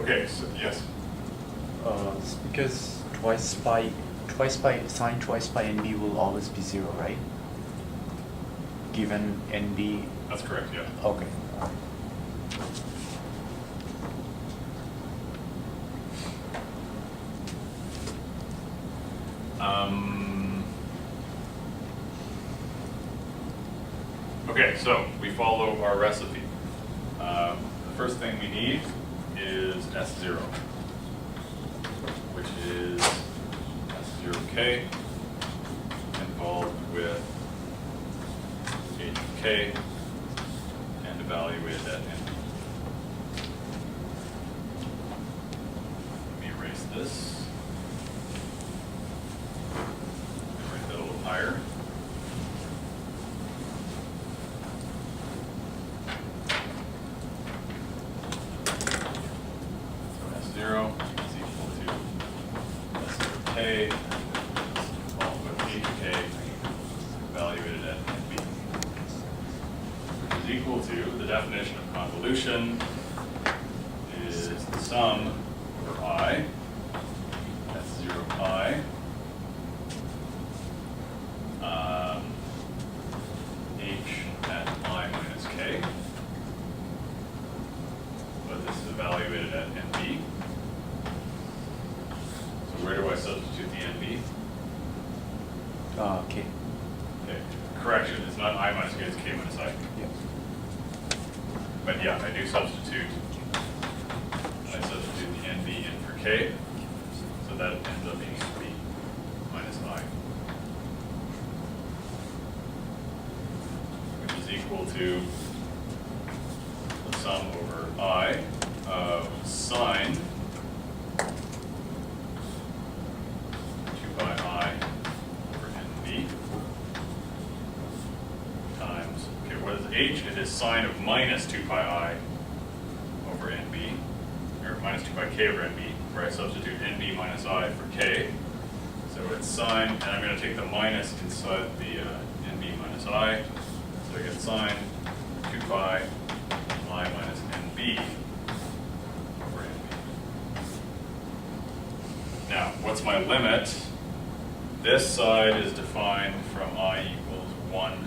Okay, so yes. Because sine twice by NB will always be 0, right? Given NB. That's correct, yeah. Okay. Okay, so we follow our recipe. The first thing we need is S0, which is S0K involved with HK and evaluated at NB. Let me erase this. Write that a little higher. So S0 is equal to S0K involved with HK evaluated at NB, which is equal to the definition of convolution is the sum over I, S0I, H at I minus K, but this is evaluated at NB. So where do I substitute the NB? K. Okay. Correction, it's not I minus K, it's K minus I. Yeah. But yeah, I do substitute. I substitute the NB in for K, so that ends up being NB minus I, which is equal to the sum over I of sine 2 pi I over NB times, okay, what is H? It is sine of minus 2 pi I over NB, or minus 2 pi K over NB, where I substitute NB minus I for K. So it's sine, and I'm going to take the minus inside the NB minus I. So I get sine 2 pi I minus NB over NB. Now, what's my limit? This side is defined from I equals 1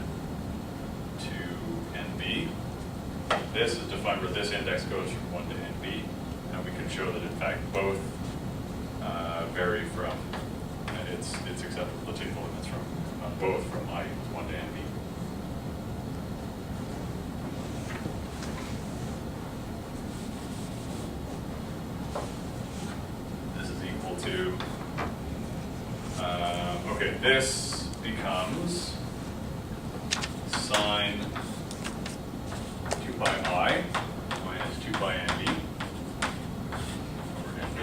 to NB. This is defined where this index goes from 1 to NB. And we can show that in fact both vary from, it's acceptable to take the limits from both from I equals 1 to NB. This is equal to, okay, this becomes sine 2 pi I minus 2 pi NB over NB,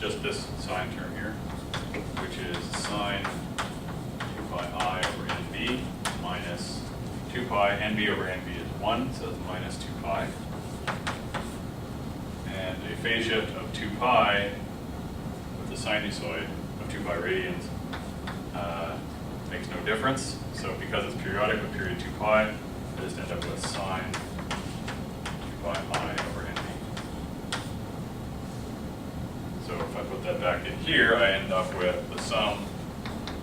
just this sine term here, which is sine 2 pi I over NB minus 2 pi, NB over NB is 1, so it's minus 2 pi. And a phase shift of 2 pi with the sinusoid of 2 pi radians makes no difference. So because it's periodic with period 2 pi, I just end up with sine 2 pi I over NB. So if I put that back in here, I end up with the sum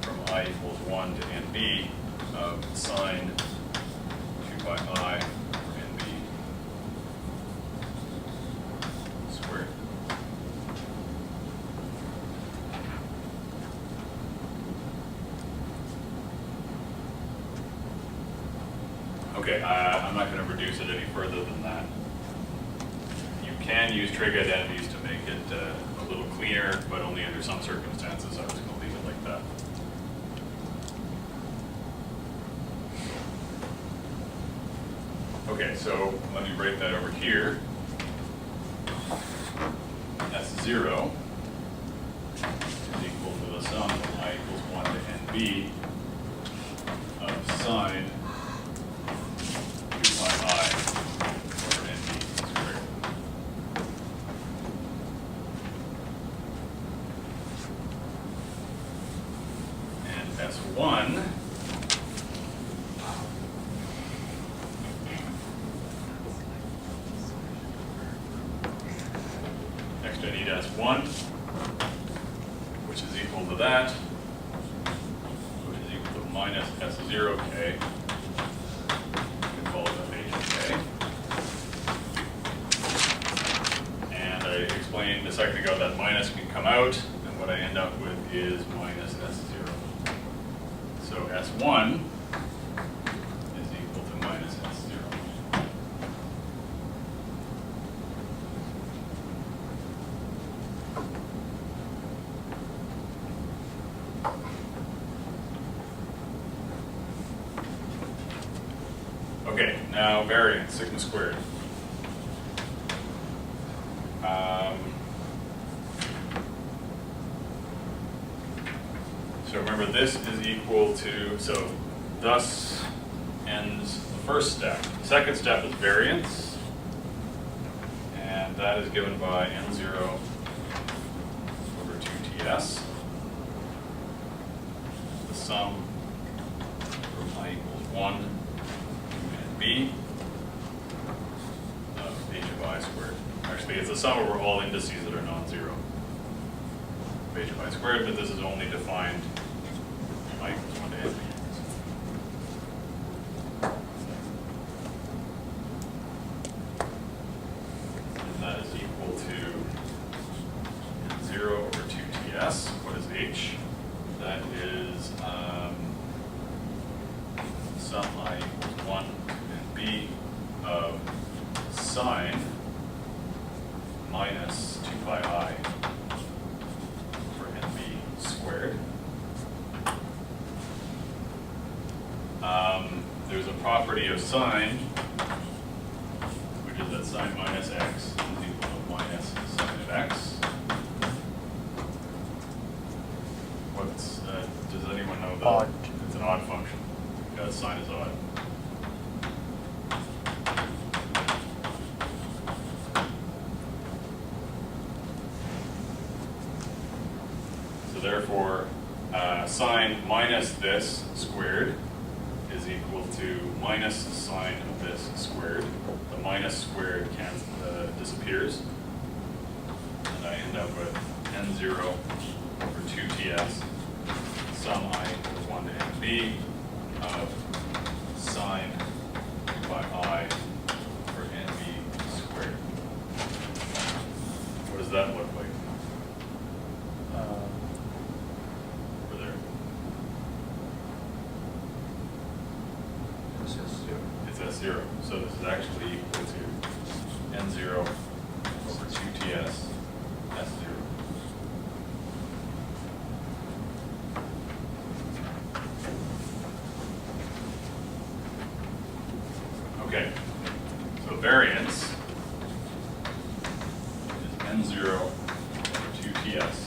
from I equals 1 to NB of sine 2 pi I over NB squared. Okay, I'm not going to reduce it any further than that. You can use trig identities to make it a little cleaner, but only under some circumstances. I was going to leave it like that. Okay, so let me write that over here. S0 is equal to the sum of I equals 1 to NB of sine 2 pi I over NB squared. And S1 is S1, which is equal to that, which is equal to minus S0K, involved with H and K. And I explained a second ago that minus can come out, and what I end up with is minus S0. So S1 is equal to minus S0. Okay, now variance, sigma squared. So remember, this is equal to, so thus ends the first step. The second step is variance, and that is given by n0 over 2ts. The sum from I equals 1 and b of h of I squared. Actually, it's the sum over all indices that are non-zero of h of I squared, but this is only defined I equals 1 to n. And that is equal to 0 over 2ts. What is h? That is sum I equals 1 and b of sine minus 2 pi I for nb squared. There's a property of sine, which is that sine minus x is equal to minus sine of x. What's, does anyone know that? Odd. It's an odd function, because sine is odd. So therefore, sine minus this squared is equal to minus sine of this squared. The minus squared disappears, and I end up with n0 over 2ts sum I equals 1 to nb of sine by I for nb squared. What does that look like? Over there. It's S0. So this is actually equal to n0 over 2ts S0. Okay, so variance is n0 over 2ts.